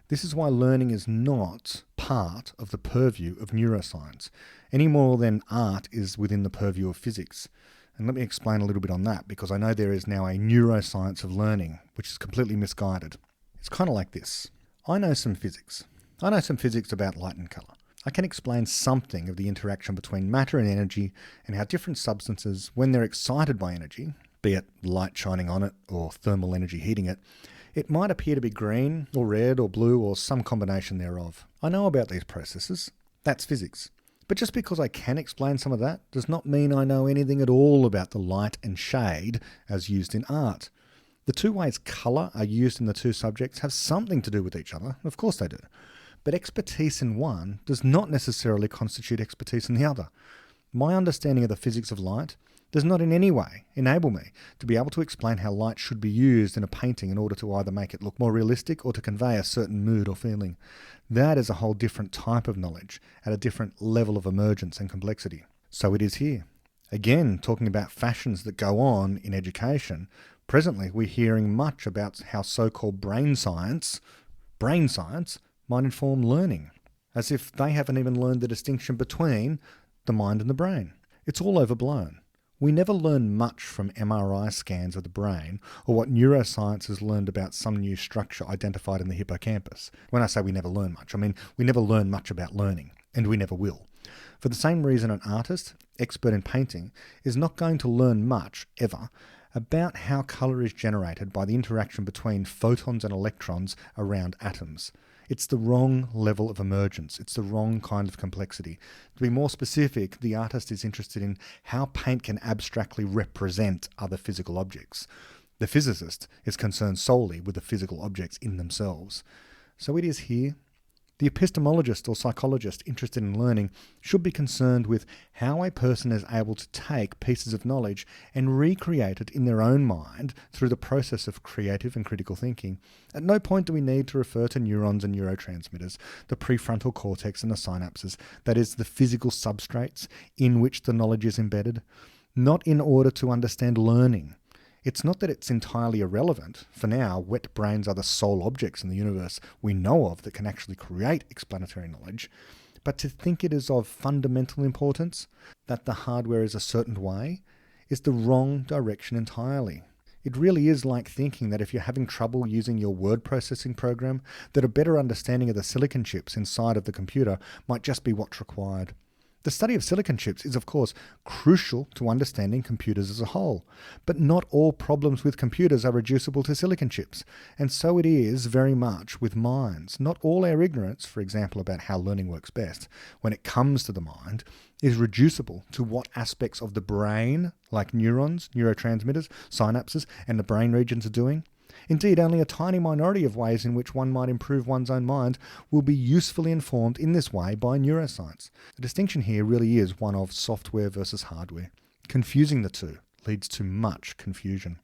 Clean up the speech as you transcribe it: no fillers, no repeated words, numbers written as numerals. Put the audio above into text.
This is why learning is not part of the purview of neuroscience, any more than art is within the purview of physics. And let me explain a little bit on that, because I know there is now a neuroscience of learning, which is completely misguided. It's kind of like this. I know some physics. I know some physics about light and colour. I can explain something of the interaction between matter and energy and how different substances, when they're excited by energy, be it light shining on it or thermal energy heating it, it might appear to be green or red or blue or some combination thereof. I know about these processes. That's physics. But just because I can explain some of that does not mean I know anything at all about the light and shade as used in art. The two ways colour are used in the two subjects have something to do with each other. Of course they do. But expertise in one does not necessarily constitute expertise in the other. My understanding of the physics of light does not in any way enable me to be able to explain how light should be used in a painting in order to either make it look more realistic or to convey a certain mood or feeling. That is a whole different type of knowledge at a different level of emergence and complexity. So it is here. Again, talking about fashions that go on in education, presently we're hearing much about how so-called brain science might inform learning, as if they haven't even learned the distinction between the mind and the brain. It's all overblown. We never learn much from MRI scans of the brain or what neuroscience has learned about some new structure identified in the hippocampus. When I say we never learn much, I mean we never learn much about learning, and we never will. For the same reason, an artist, expert in painting, is not going to learn much, ever, about how colour is generated by the interaction between photons and electrons around atoms. It's the wrong level of emergence. It's the wrong kind of complexity. To be more specific, the artist is interested in how paint can abstractly represent other physical objects. The physicist is concerned solely with the physical objects in themselves. So it is here. The epistemologist or psychologist interested in learning should be concerned with how a person is able to take pieces of knowledge and recreate it in their own mind through the process of creative and critical thinking. At no point do we need to refer to neurons and neurotransmitters, the prefrontal cortex and the synapses, that is, the physical substrates in which the knowledge is embedded, not in order to understand learning. It's not that it's entirely irrelevant. For now, wet brains are the sole objects in the universe we know of that can actually create explanatory knowledge. But to think it is of fundamental importance, that the hardware is a certain way, is the wrong direction entirely. It really is like thinking that if you're having trouble using your word processing program, that a better understanding of the silicon chips inside of the computer might just be what's required. The study of silicon chips is, of course, crucial to understanding computers as a whole, but not all problems with computers are reducible to silicon chips, and so it is very much with minds. Not all our ignorance, for example, about how learning works best, when it comes to the mind, is reducible to what aspects of the brain, like neurons, neurotransmitters, synapses, and the brain regions are doing. Indeed, only a tiny minority of ways in which one might improve one's own mind will be usefully informed in this way by neuroscience. The distinction here really is one of software versus hardware. Confusing the two leads to much confusion.